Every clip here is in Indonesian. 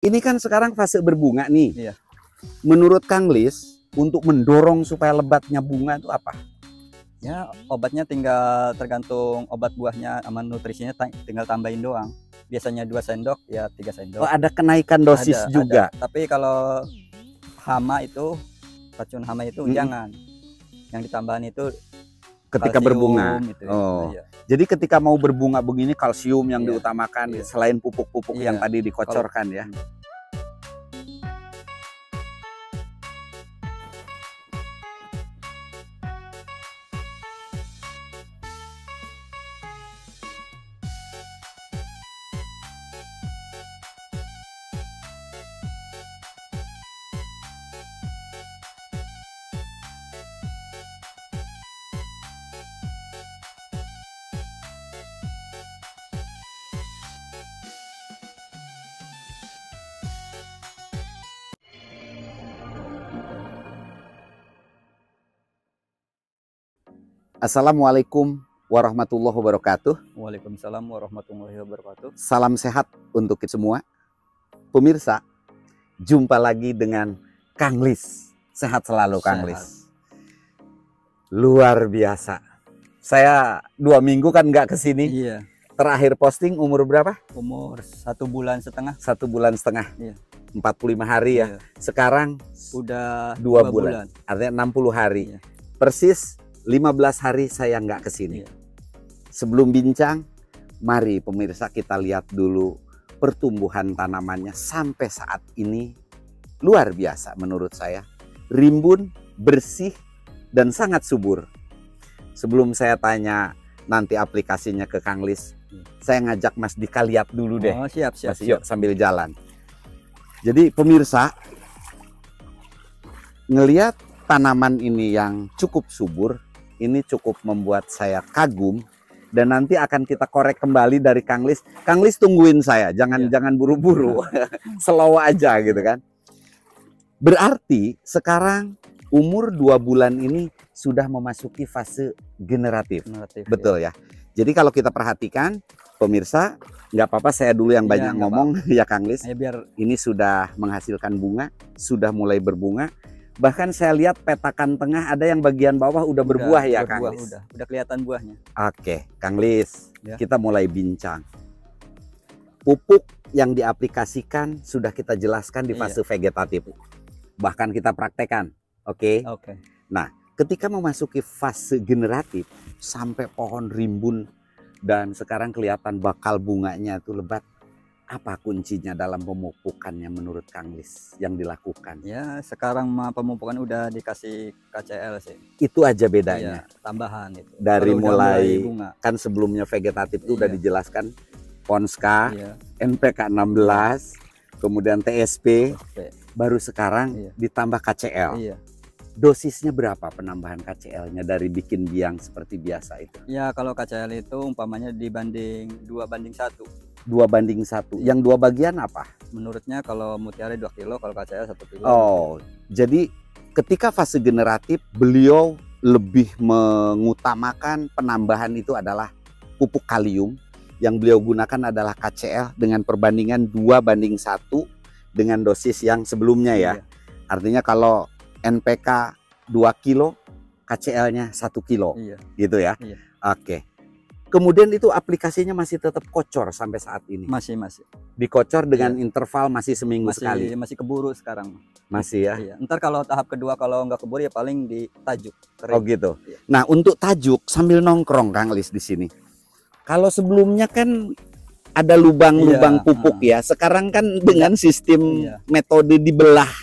Ini kan sekarang fase berbunga nih. Iya. Menurut Kang Lis, untuk mendorong supaya lebatnya bunga itu apa? Ya, obatnya tinggal tergantung obat buahnya sama nutrisinya tinggal tambahin doang. Biasanya 2 sendok ya 3 sendok. Oh, ada kenaikan dosis juga. Ada. Tapi kalau hama itu, racun hama itu jangan. Yang ditambahin itu ketika kalsium, berbunga. gitu. Oh. Iya. Jadi ketika mau berbunga begini kalsium yang Iya. diutamakan Iya. selain pupuk-pupuk Iya. yang tadi dikocorkan ya. Assalamualaikum warahmatullahi wabarakatuh. Waalaikumsalam warahmatullahi wabarakatuh. Salam sehat untuk kita semua. Pemirsa, jumpa lagi dengan Kang Lis. Sehat selalu Kang Lis. Luar biasa. Saya 2 minggu kan nggak kesini. Iya. Terakhir posting umur berapa? Umur 1,5 bulan. 1,5 bulan. Iya. 45 hari ya. Iya. Sekarang Udah 2 bulan. Artinya 60 hari. Iya. Persis 15 hari saya nggak kesini. Iya. Sebelum bincang, mari pemirsa kita lihat dulu pertumbuhan tanamannya sampai saat ini luar biasa menurut saya. Rimbun, bersih, dan sangat subur. Sebelum saya tanya nanti aplikasinya ke Kang Lis, saya ngajak Mas Dika lihat dulu deh. Oh, siap. Mas, yuk sambil jalan. Jadi pemirsa, ngelihat tanaman ini yang cukup subur, ini cukup membuat saya kagum, dan nanti akan kita korek kembali dari Kang Lis. Kang Lis tungguin saya, jangan buru-buru, slow aja gitu kan. Berarti sekarang umur 2 bulan ini sudah memasuki fase generatif. Betul ya. Jadi kalau kita perhatikan pemirsa, nggak apa-apa saya dulu yang banyak ngomong ya Kang Lis. Biar ini sudah menghasilkan bunga, sudah mulai berbunga. Bahkan saya lihat petakan tengah ada yang bagian bawah udah berbuah ya Kang Lis. Udah kelihatan buahnya. Oke, Kang Lis, ya. Kita mulai bincang. Pupuk yang diaplikasikan sudah kita jelaskan di fase vegetatif. Bahkan kita praktekkan. Oke. Nah, ketika memasuki fase generatif sampai pohon rimbun dan sekarang kelihatan bakal bunganya itu lebat. Apa kuncinya dalam pemupukannya menurut Kang Lis yang dilakukan? Ya, sekarang pemupukan udah dikasih KCL sih. Itu aja bedanya. Iya, tambahan itu. Dari mulai kan sebelumnya vegetatif itu udah dijelaskan Ponska, NPK 16, kemudian TSP, baru sekarang ditambah KCL. Iya. Dosisnya berapa penambahan KCL-nya dari bikin biang seperti biasa itu? Ya, kalau KCL itu umpamanya dibanding 2:1. 2:1. Yang 2 bagian apa? Menurutnya kalau mutiara 2 kilo, kalau KCL 1 kilo. Oh, jadi ketika fase generatif beliau lebih mengutamakan penambahan itu adalah pupuk kalium. Yang beliau gunakan adalah KCL dengan perbandingan 2:1 dengan dosis yang sebelumnya ya. Artinya kalau NPK 2 kilo, KCL-nya 1 kilo. Gitu ya. Oke. Kemudian itu aplikasinya masih tetap kocor sampai saat ini? Masih. Dikocor dengan interval masih seminggu sekali? Masih keburu sekarang. Masih ya? Iya. Ntar kalau tahap kedua kalau nggak keburu ya paling ditajuk. Oh gitu. Nah untuk tajuk sambil nongkrong Kang Lis di sini. Kalau sebelumnya kan ada lubang-lubang pupuk ya. Sekarang kan dengan sistem metode dibelah,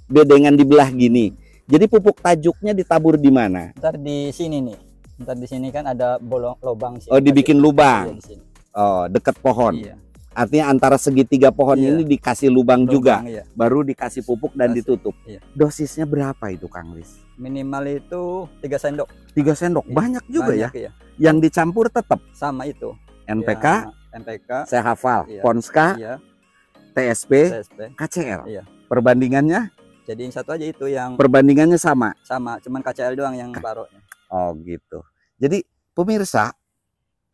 bedengan dibelah gini. Jadi pupuk tajuknya ditabur di mana? Ntar di sini nih. Ntar di sini kan ada lubang sini. Oh, dibikin lubang. Di sini. Oh, dekat pohon. Iya. Artinya antara segitiga pohon ini dikasih lubang juga. Baru dikasih pupuk dan ditutup. Dosisnya berapa itu Kang Lis? Minimal itu 3 sendok. 3 sendok. Banyak juga ya. Yang dicampur tetap sama itu. NPK, saya hafal. Ponska, TSP, KCL. Perbandingannya? Jadi satu aja itu yang perbandingannya sama. Cuman KCL doang yang baru. Oh gitu. Jadi pemirsa,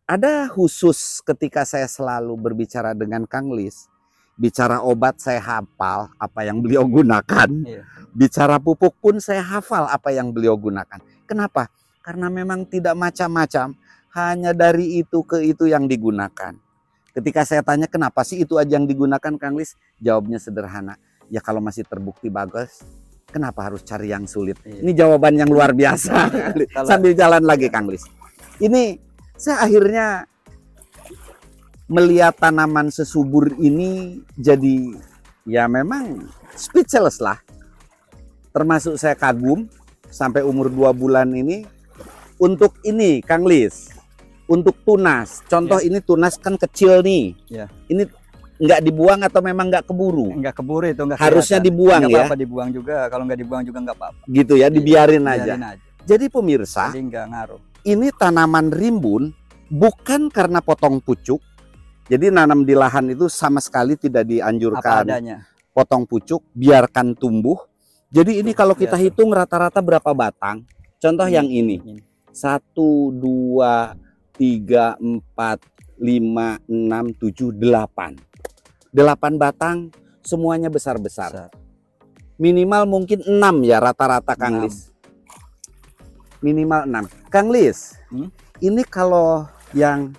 ada khusus ketika saya selalu berbicara dengan Kang Lis, Bicara obat saya hafal apa yang beliau gunakan. Iya. Bicara pupuk pun saya hafal apa yang beliau gunakan. Kenapa? Karena memang tidak macam-macam, hanya dari itu ke itu yang digunakan. Ketika saya tanya kenapa sih itu aja yang digunakan, Kang Lis, jawabnya sederhana. Ya kalau masih terbukti bagus, kenapa harus cari yang sulit? Iya. Ini jawaban yang luar biasa. Kalau- Sambil jalan lagi, Kang Lis. Ini saya akhirnya melihat tanaman sesubur ini jadi ya memang speechless lah. Termasuk saya kagum sampai umur 2 bulan ini untuk ini, Kang Lis. Untuk tunas. Contoh ini tunas kan kecil nih. Ya. Ini nggak dibuang atau memang nggak keburu? Nggak keburu itu, nggak Harusnya kelihatan. dibuang Nggak ya. apa-apa dibuang juga, kalau nggak dibuang juga nggak apa-apa. Gitu ya, dibiarin aja. Biarin aja. Jadi pemirsa, Jadi nggak ngaruh. ini tanaman rimbun bukan karena potong pucuk. Jadi nanam di lahan itu sama sekali tidak Apa dianjurkan adanya. potong pucuk, biarkan tumbuh. Jadi ini kalau kita Biasa. hitung rata-rata berapa batang? Contoh yang ini. 1, 2, 3, 4, 5, 6, 7, 8. 8 batang semuanya besar-besar. Besar. Minimal mungkin 6 ya rata-rata, Kang 6. Lis. Minimal 6. Kang Lis, ini kalau yang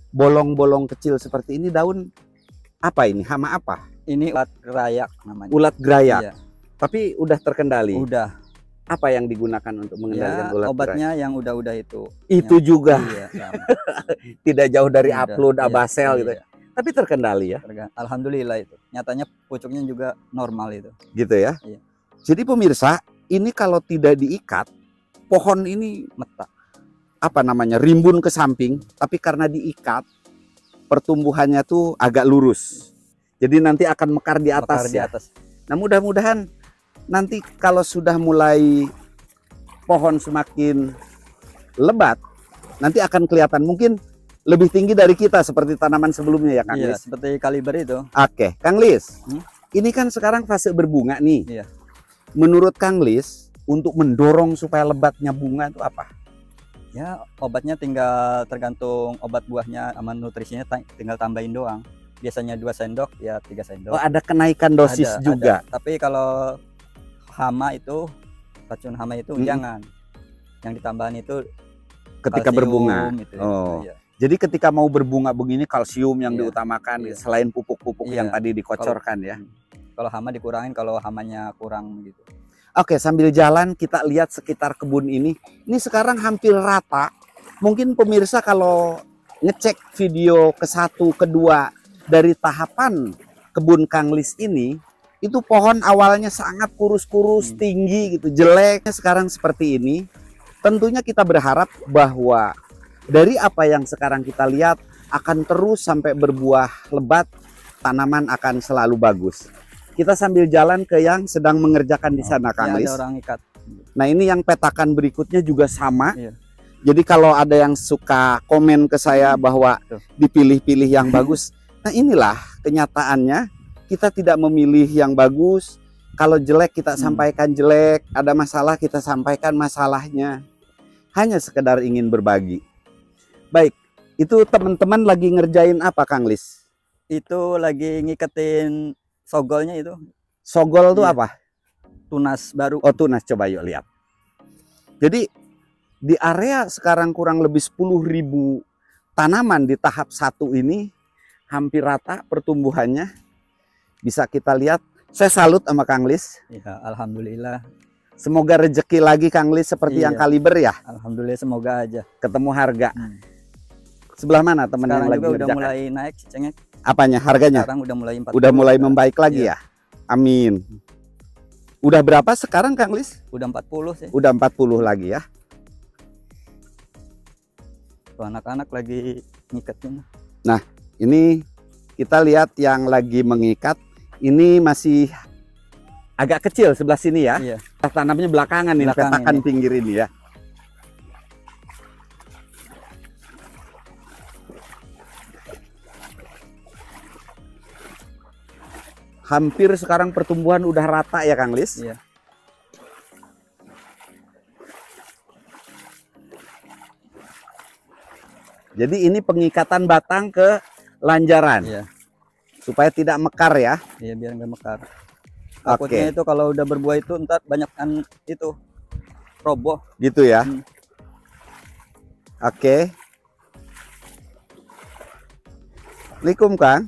bolong-bolong kecil seperti ini daun apa ini? Hama apa? Ini ulat rayak namanya. Ulat gerayak. Iya. Tapi udah terkendali. Udah. Apa yang digunakan untuk mengendalikan Ya, ulat obatnya yang udah itu. gerayak? Itu juga Iya, sama. tidak jauh dari Udah, upload iya, abasel gitu. iya. Tapi terkendali ya, Alhamdulillah itu. Nyatanya pucuknya juga normal itu. gitu ya. Iya. Jadi pemirsa, ini kalau tidak diikat, pohon ini Meta. apa namanya rimbun ke samping, tapi karena diikat, pertumbuhannya tuh agak lurus. Jadi nanti akan mekar di atas. Mekar di Ya. atas. Nah mudah-mudahan nanti kalau sudah mulai pohon semakin lebat, nanti akan kelihatan mungkin lebih tinggi dari kita seperti tanaman sebelumnya ya, Kang Iya, Lis. seperti kaliber itu. Oke, Kang Lis, Hmm? ini kan sekarang fase berbunga nih. Iya. Menurut Kang Lis, untuk mendorong supaya lebatnya bunga itu apa? Ya, obatnya tinggal tergantung obat buahnya sama nutrisinya tinggal tambahin doang. Biasanya 2 sendok ya 3 sendok. Oh, ada kenaikan dosis Ada, juga. ada. Tapi kalau hama itu, racun hama itu Mm-mm. jangan. Yang ditambahin itu Ketika kalsium berbunga. itu. Oh. Iya. Jadi ketika mau berbunga begini kalsium yang Iya, diutamakan iya. selain pupuk-pupuk yang Iya. tadi dikocorkan ya. Kalau hama dikurangin, kalau hamanya kurang gitu. Oke, sambil jalan kita lihat sekitar kebun ini. Ini sekarang hampir rata. Mungkin pemirsa kalau ngecek video ke-1, kedua dari tahapan kebun Kang Lis ini, itu pohon awalnya sangat kurus-kurus, tinggi gitu, jeleknya sekarang seperti ini. Tentunya kita berharap bahwa dari apa yang sekarang kita lihat akan terus sampai berbuah lebat, tanaman akan selalu bagus. Kita sambil jalan ke yang sedang mengerjakan di sana, Kang Ya, Lis. ada orang ikat. Nah ini yang petakan berikutnya juga sama. Iya. Jadi kalau ada yang suka komen ke saya bahwa Tuh. dipilih-pilih yang bagus. Nah inilah kenyataannya, kita tidak memilih yang bagus. Kalau jelek kita sampaikan jelek, ada masalah kita sampaikan masalahnya. Hanya sekedar ingin berbagi. Baik, itu teman-teman lagi ngerjain apa, Kang Lis? Itu lagi ngiketin sogolnya itu, Sogol itu Iya. apa? tunas baru. Oh tunas, coba yuk lihat. Jadi di area sekarang kurang lebih 10.000 tanaman di tahap 1 ini hampir rata pertumbuhannya. Bisa kita lihat. Saya salut sama Kang Lis. Ya, alhamdulillah. Semoga rezeki lagi Kang Lis seperti yang Iya. kaliber ya. Alhamdulillah, semoga aja. Ketemu harga. Sebelah mana teman yang Sekarang lagi juga udah ngerjakan? mulai naik, cengek. Apanya? Harganya? Sekarang udah mulai 40. Udah mulai membaik lagi ya? Amin. Udah berapa sekarang Kang Lis? Udah 40 sih. Udah 40 lagi ya. Tuh, anak-anak lagi ngiketin. Nah, ini kita lihat yang lagi mengikat. Ini masih agak kecil sebelah sini ya. Iya. Tanamnya belakangan ini, Belakangan petakan ini. pinggir ini ya. Hampir sekarang pertumbuhan udah rata ya Kang Lis. Iya. Jadi ini pengikatan batang ke lanjaran. Iya. supaya tidak mekar ya. Iya, biar nggak mekar. Oke. Takutnya itu kalau udah berbuah itu ntar banyak itu roboh. Gitu ya. Hmm. Oke. Assalamualaikum Kang.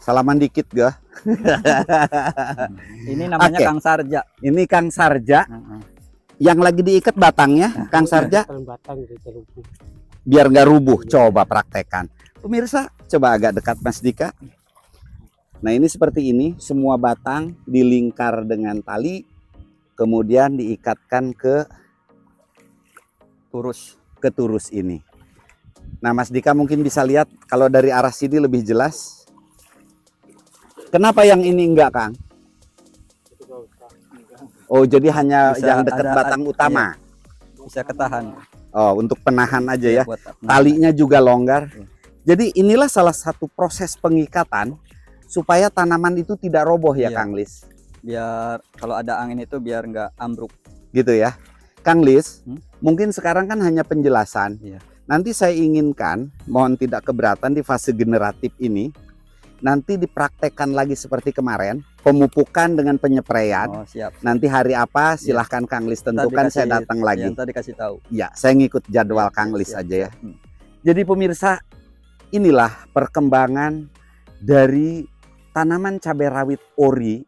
Salaman dikit gak? Ini namanya Oke. Kang Sarja. Ini Kang Sarja Heeh. yang lagi diikat batangnya, Kang Sarja, batang gitu rubuh. biar nggak rubuh. Coba praktekkan. Pemirsa, coba agak dekat Mas Dika. Nah ini seperti ini, semua batang dilingkar dengan tali, kemudian diikatkan ke turus ini. Nah Mas Dika mungkin bisa lihat kalau dari arah sini lebih jelas. Kenapa yang ini enggak, Kang? Oh, jadi hanya Bisa yang dekat ada- batang utama. Bisa ketahan. Oh, untuk penahan aja ya. Buat Talinya juga longgar. Iya. Jadi inilah salah satu proses pengikatan supaya tanaman itu tidak roboh ya, Iya. Kang Lis. biar kalau ada angin itu biar nggak ambruk. Gitu ya. Kang Lis, Hmm? mungkin sekarang kan hanya penjelasan. Iya. Nanti saya inginkan, mohon tidak keberatan di fase generatif ini, nanti dipraktekkan lagi seperti kemarin, pemupukan dengan penyepraian. Oh, siap. Nanti hari apa silahkan Kang Lis tentukan, Tadi saya kasih- datang lagi. Yang tadi kasih tahu. Ya, saya ngikut jadwal Kang Lis Siap, aja ya. siap. Hmm. Jadi pemirsa, inilah perkembangan dari tanaman cabai rawit ori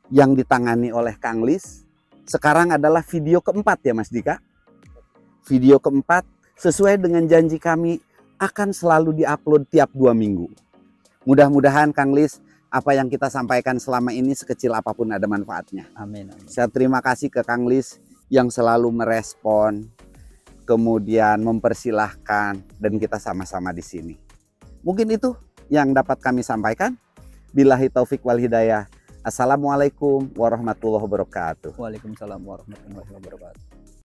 yang ditangani oleh Kang Lis. Sekarang adalah video keempat ya Mas Dika. Video keempat sesuai dengan janji kami akan selalu diupload tiap 2 minggu. Mudah-mudahan Kang Lis, apa yang kita sampaikan selama ini sekecil apapun ada manfaatnya. Amin. Amin. Saya terima kasih ke Kang Lis yang selalu merespon, kemudian mempersilahkan, dan kita sama-sama di sini. Mungkin itu yang dapat kami sampaikan. Billahi taufik wal hidayah. Assalamualaikum warahmatullahi wabarakatuh. Waalaikumsalam warahmatullahi wabarakatuh.